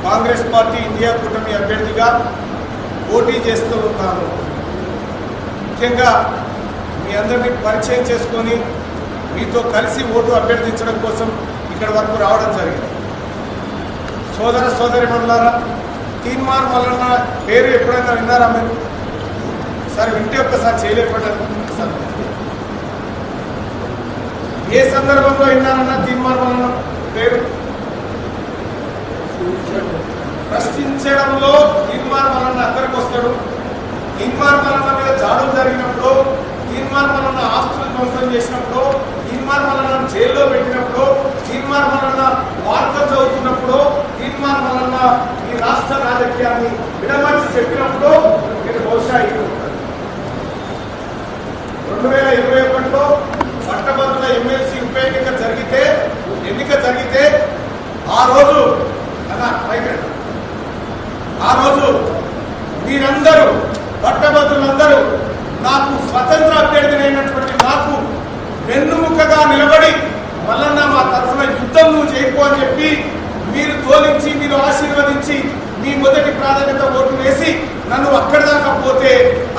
Congress party India కూటమి అభ్యర్థిగా పోటీ చేస్తూ ఉన్నాను. ముఖ్యంగా మీ అందరినీ పరిచయం చేసుకొని మీతో కలిసి ఓటు అభ్యర్థించడం కోసం ఇక్కడ వరకు రావడం జరిగింది. సోదర సోదరిమణులారా, తీన్మార్ మల్లన్న పేరు ఎప్పుడైనా విన్నారా మీరు? సార్ వింటే ఒక్కసారి చేయలేకపోయారు. ఏ సందర్భంలో విన్నారన్నా తీన్మార్ మల్లన్న పేరు? ప్రశ్నించడంలో తీన్మార్ మల్లన్న అక్కడికి వస్తాడు. తీన్మార్ మల్లన్న మీద జాడులు జరిగినప్పుడు, తీన్మార్ మల్లన్న ఆస్తులు ధ్వంసం చేసినప్పుడు, తీన్మార్ మల్లన్న జైల్లో పెట్టినప్పుడు, తీన్మార్ మల్లన్న వార్తలు చదువుతున్నప్పుడు, తీన్మార్ మల్లన్న ఈ రాష్ట్ర రాజకీయాన్ని విడమర్చి చెప్పినప్పుడు మీరు బహుశా 2021లో పట్టభద్రుల ఎమ్మెల్సీ ఉప ఎన్నిక జరిగితే ఆ రోజు మీరందరూ పట్టభద్రులందరూ నాకు స్వతంత్ర అభ్యర్థినైనటువంటి నాకు వెన్నుముకగా నిలబడి మల్లన్న మా తరఫున యుద్ధం నువ్వు చేయకు అని చెప్పి మీరు తోలించి, మీరు ఆశీర్వదించి, మీ మొదటి ప్రాధాన్యత ఓటు వేసి నన్ను అక్కడి దాకా పోతే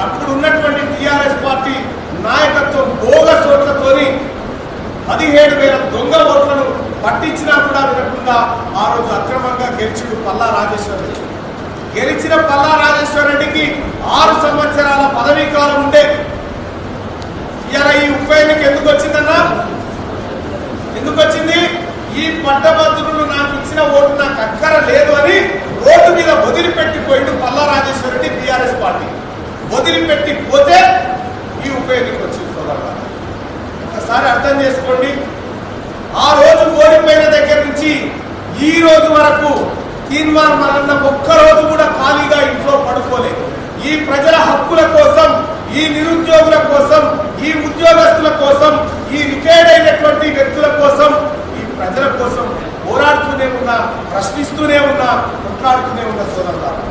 అప్పుడు ఉన్నటువంటి టీఆర్ఎస్ పార్టీ నాయకత్వం బోగస్ ఓట్లతోని 17,000 దొంగ ఓట్లను పట్టించినా కూడా వినకుండా ఆ రోజు అక్రమంగా గెలిచిడు పల్లా రాజేశ్వర రెడ్డి. గెలిచిన పల్లా రాజేశ్వర రెడ్డికి 6 సంవత్సరాల పదవీ కాలం ఉండే. ఇలా ఈ ఉప ఎన్నిక ఎందుకు వచ్చిందన్నా? ఎందుకు వచ్చింది? ఈ పట్టభద్రులు నాకు ఇచ్చిన ఓటు నాకు అక్కర లేదు అని రోడ్డు మీద వదిలిపెట్టిపోయిండు పల్లా రాజేశ్వర రెడ్డి. టీఆర్ఎస్ పార్టీ వదిలిపెట్టి పోతే ఈ ఉప ఎన్నిక వచ్చింది. సోదరులారా, ఒకసారి అర్థం చేసుకోండి. ఆ రోజు ఓడిపోయిన దగ్గర నుంచి ఈ రోజు వరకు తీన్మార్ మల్లన్న ఒక్కరోజు కూడా ఖాళీగా ఇంట్లో పడుకోలేదు. ఈ ప్రజల హక్కుల కోసం, ఈ నిరుద్యోగుల కోసం, ఈ ఉద్యోగస్తుల కోసం, ఈ రిటైర్డ్ అయినటువంటి వ్యక్తుల కోసం, ఈ ప్రజల కోసం పోరాడుతూనే ఉన్నా, ప్రశ్నిస్తూనే ఉన్నా, కొట్లాడుతూనే ఉన్న సోదరులారా.